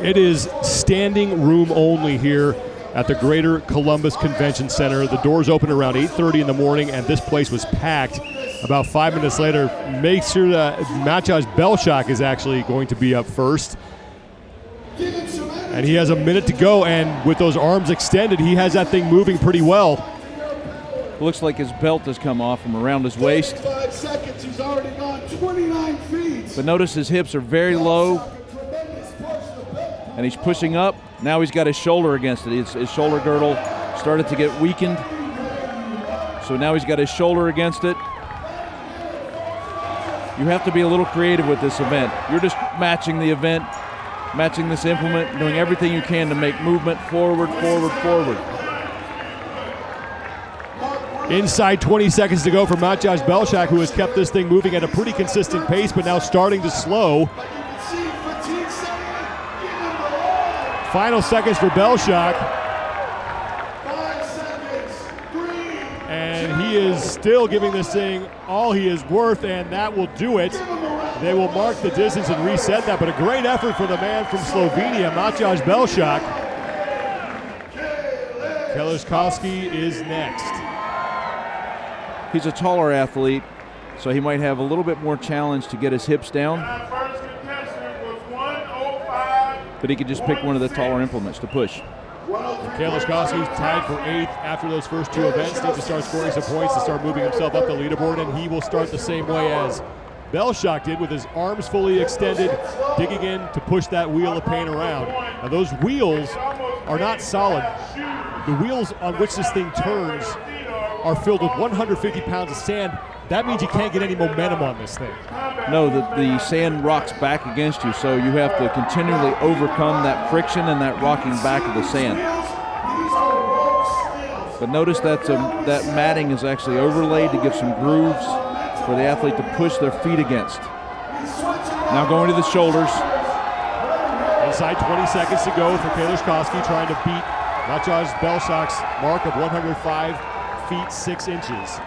It is standing room only here at the Greater Columbus Convention Center. The doors open around 8:30 in the morning, and this place was packed. About 5 minutes later, make sure that Maciej Belczak is actually going to be up first. And he has a minute to go, and with those arms extended, he has that thing moving pretty well. Looks like his belt has come off from around his waist. 5 seconds, he's already gone 29 feet. But notice his hips are very low, and he's pushing up. Now he's got his shoulder against it. His shoulder girdle started to get weakened, so now he's got his shoulder against it. You have to be a little creative with this event. You're just matching the event, matching this implement, doing everything you can to make movement forward, forward, forward. Inside 20 seconds to go for Maciej Belczak, who has kept this thing moving at a pretty consistent pace, but now starting to slow. Final seconds for Belczak. 5 seconds. 3. And he is still giving this thing all he is worth, and that will do it. They will mark the distance and reset that, but a great effort for the man from Slovenia, Maciej Belczak. Kaylor Kowalski is next. He's a taller athlete, so he might have a little bit more challenge to get his hips down. But he could just pick one of the taller implements to push. Kaylor Kowalski tied for 8th after those first 2 events. Needs to start scoring some points to start moving himself up the leaderboard, and he will start the same way as Belczak did, with his arms fully extended, digging in to push that wheel of pain around. Now those wheels are not solid. The wheels on which this thing turns are filled with 150 pounds of sand. That means you can't get any momentum on this thing. No, the sand rocks back against you, so you have to continually overcome that friction and that rocking back of the sand. But notice that that matting is actually overlaid to give some grooves for the athlete to push their feet against. Now going to the shoulders. Inside 20 seconds to go for Kaylor Kowalski, trying to beat Maciej Belczak's mark of 105 feet 6 inches.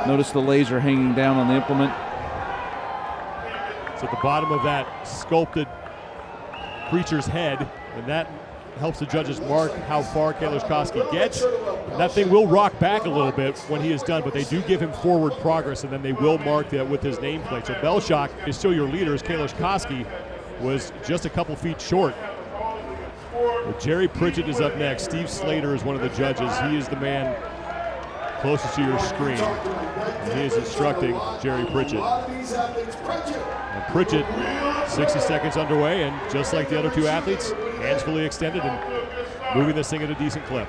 Notice the laser hanging down on the implement. It's at the bottom of that sculpted creature's head, and that helps the judges mark how far Kaylor Kowalski gets. That thing will rock back a little bit when he is done, but they do give him forward progress, and then they will mark that with his nameplate. So Belczak is still your leader, as Kaylor Kowalski was just a couple feet short. Well, Jerry Pritchett is up next. Steve Slater is one of the judges. He is the man closest to your screen. And he is instructing Jerry Pritchett. And Pritchett, 60 seconds underway, and just like the other 2 athletes, hands fully extended and moving this thing at a decent clip.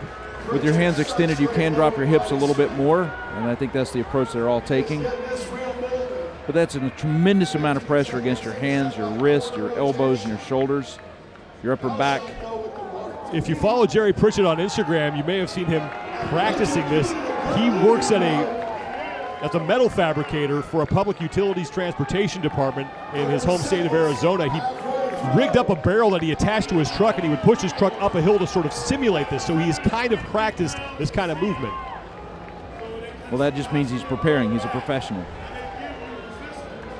With your hands extended, you can drop your hips a little bit more, and I think that's the approach they're all taking. But that's a tremendous amount of pressure against your hands, your wrists, your elbows, and your shoulders, your upper back. If you follow Jerry Pritchett on Instagram, you may have seen him practicing this. He works as a metal fabricator for a public utilities transportation department in his home state of Arizona. He rigged up a barrel that he attached to his truck, and he would push his truck up a hill to sort of simulate this. So he's kind of practiced this kind of movement. Well, that just means he's preparing. He's a professional.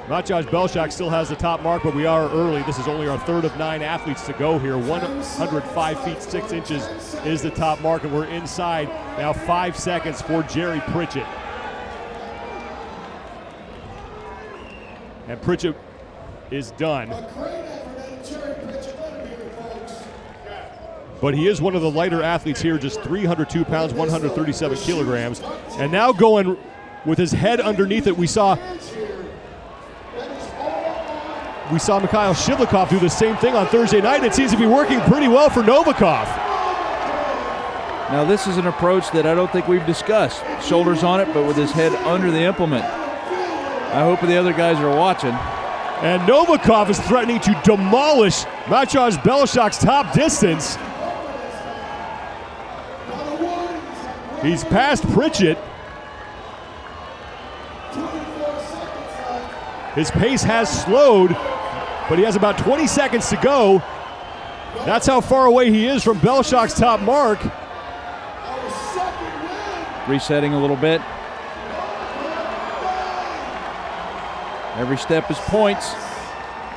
Maciej Belczak still has the top mark, but we are early. This is only our 3rd of 9 athletes to go here. 105 feet 6 inches is the top mark, and we're inside now 5 seconds for Jerry Pritchett. And Pritchett is done. But he is one of the lighter athletes here, just 302 pounds, 137 kilograms. And now going with his head underneath it, we saw Mikhail Shivlyakov do the same thing on Thursday night. It seems to be working pretty well for Novakov. Now this is an approach that I don't think we've discussed. Shoulders on it, but with his head under the implement. I hope the other guys are watching. And Novakov is threatening to demolish Maciej Belczak's top distance. He's past Pritchett. His pace has slowed, but he has about 20 seconds to go. That's how far away he is from Belczak's top mark. Resetting a little bit. Every step is points.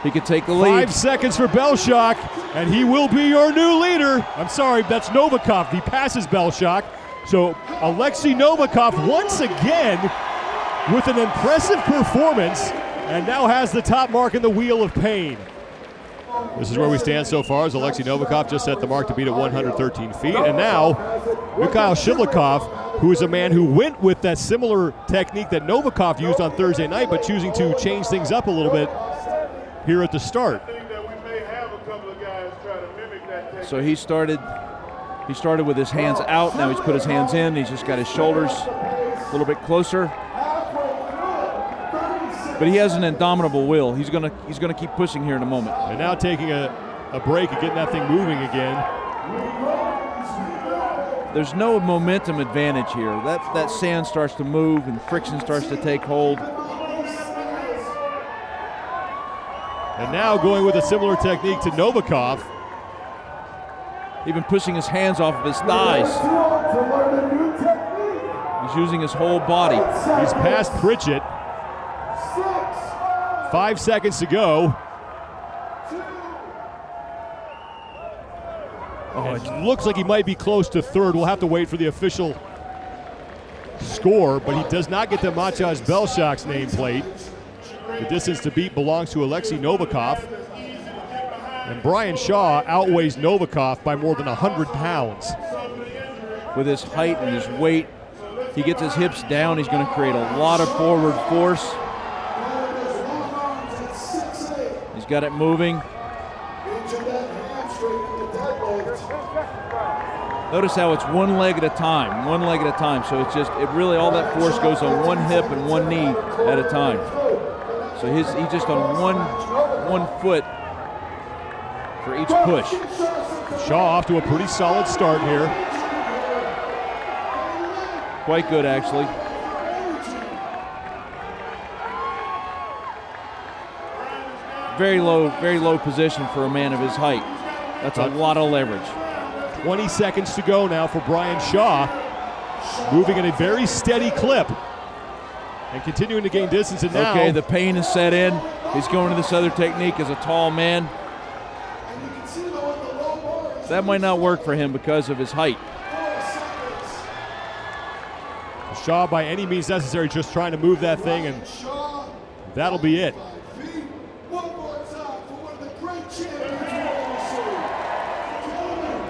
He could take the lead. 5 seconds for Belshak, and he will be your new leader. I'm sorry, that's Novakov. He passes Belshak. So Alexei Novakov once again with an impressive performance and now has the top mark in the Wheel of Pain. This is where we stand so far as Alexei Novakov just set the mark to beat at 113 feet. And now Mikhail Shivlyakov, who is a man who went with that similar technique that Novakov used on Thursday night, but choosing to change things up a little bit here at the start. So he started with his hands out. Now he's put his hands in. He's just got his shoulders a little bit closer. But he has an indomitable will. He's gonna keep pushing here in a moment. And now taking a break and getting that thing moving again. There's no momentum advantage here. That sand starts to move and friction starts to take hold. And now going with a similar technique to Novakov. Even pushing his hands off of his thighs. He's using his whole body. He's past Pritchett. 5 seconds to go. Oh, it looks like he might be close to third. We'll have to wait for the official score, but he does not get the Maciej Belshak's nameplate. The distance to beat belongs to Alexei Novakov. And Brian Shaw outweighs Novakov by more than 100 pounds. With his height and his weight, he gets his hips down. He's going to create a lot of forward force. He's got it moving. Notice how it's one leg at a time, So it's just, all that force goes on one hip and one knee at a time. So he's just on one foot for each push. Shaw off to a pretty solid start here. Quite good, actually. Very low position for a man of his height. That's a lot of leverage. 20 seconds to go now for Brian Shaw. Moving at a very steady clip and continuing to gain distance. And now, okay, the pain is set in. He's going to this other technique as a tall man. That might not work for him because of his height. Shaw, by any means necessary, just trying to move that thing, and that'll be it.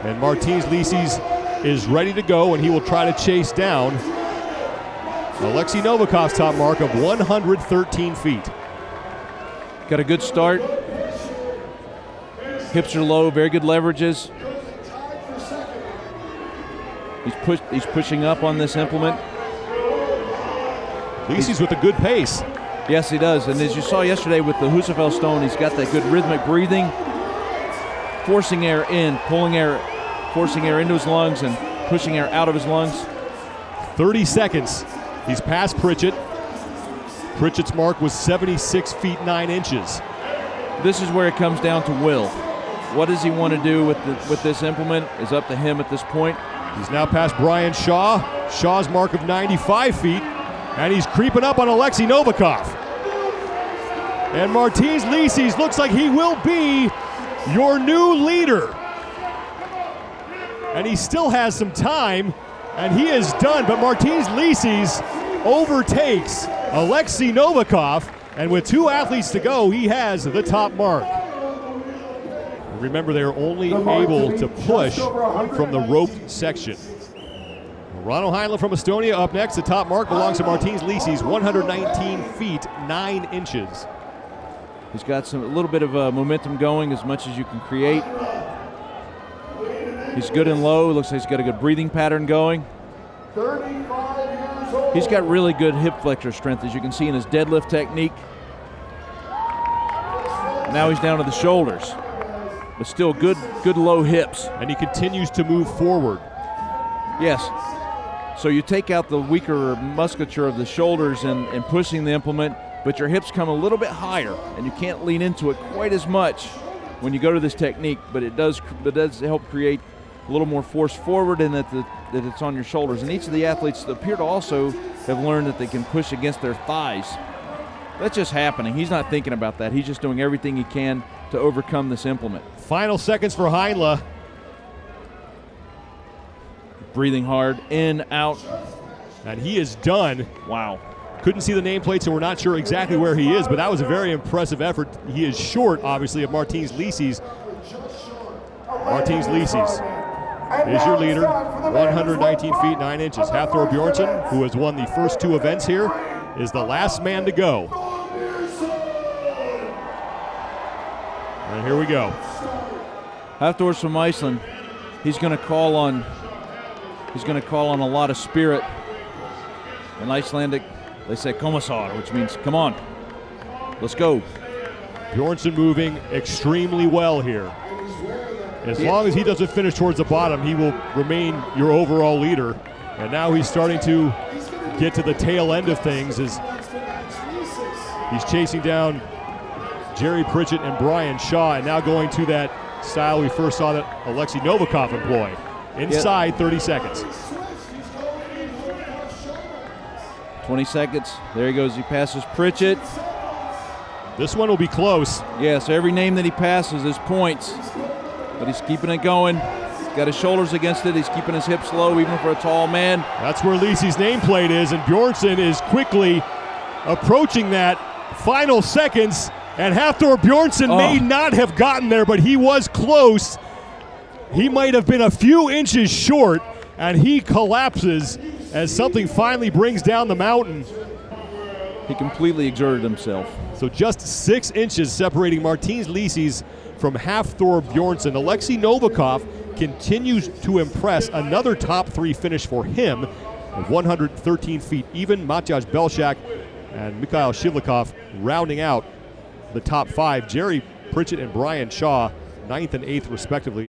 And Martins Licis is ready to go, and he will try to chase down Alexei Novakov's top mark of 113 feet. Got a good start. Hips are low, very good leverages. He's pushing up on this implement. Licis with a good pace. Yes, he does. And as you saw yesterday with the Husafel stone, he's got that good rhythmic breathing, forcing air in, pulling air, forcing air into his lungs and pushing air out of his lungs. 30 seconds. He's past Pritchett. Pritchett's mark was 76 feet 9 inches. This is where it comes down to will. What does he want to do with this implement is up to him at this point. He's now past Brian Shaw. Shaw's mark of 95 feet. And he's creeping up on Alexei Novakov. And Martins Licis looks like he will be your new leader. And he still has some time, and he is done. But Martins Licis overtakes Alexei Novakov, and with 2 athletes to go, he has the top mark. Remember, they are only able to push from the rope section. Rauno Heinla from Estonia up next. The top mark belongs to Martins Licis, 119 feet 9 inches. He's got a little bit of momentum going, as much as you can create. He's good and low. Looks like he's got a good breathing pattern going. He's got really good hip flexor strength, as you can see in his deadlift technique. Now he's down to the shoulders, but still good low hips. And he continues to move forward. Yes. So you take out the weaker musculature of the shoulders and pushing the implement, but your hips come a little bit higher, and you can't lean into it quite as much when you go to this technique, but it does help create a little more force forward, and that it's on your shoulders. And each of the athletes appear to also have learned that they can push against their thighs. That's just happening. He's not thinking about that. He's just doing everything he can to overcome this implement. Final seconds for Heinla. Breathing hard, in, out. And he is done. Wow. Couldn't see the nameplate, so we're not sure exactly where he is, but that was a very impressive effort. He is short, obviously, of Martins Licis. Martins Licis is your leader, 119 feet 9 inches. Hafthor Bjornson, who has won the first 2 events here, is the last man to go. And here we go. Hafthor's from Iceland. He's going to call on a lot of spirit. In Icelandic, they say "Kommissar," which means "come on, let's go." Bjornsson moving extremely well here. As long as he doesn't finish towards the bottom, he will remain your overall leader. And now he's starting to get to the tail end of things as he's chasing down Jerry Pritchett and Brian Shaw, and now going to that style we first saw that Alexei Novakov employ. Inside 30 seconds. 20 seconds. There he goes. He passes Pritchett. This one will be close. Yeah, so every name that he passes is points. But he's keeping it going. He's got his shoulders against it. He's keeping his hips low, even for a tall man. That's where Licis' nameplate is, and Bjornsson is quickly approaching that. Final seconds, and Hafthor Bjornson may not have gotten there, but he was close. He might have been a few inches short, and he collapses as something finally brings down the mountain. He completely exerted himself. So just 6 inches separating Martins Licis from Hafthor Bjornson. Alexei Novakov continues to impress. Another top 3 finish for him at 113 feet even. Matjaž Belšak and Mikhail Shivlyakov rounding out the top 5. Jerry Pritchett and Brian Shaw, 9th and 8th respectively.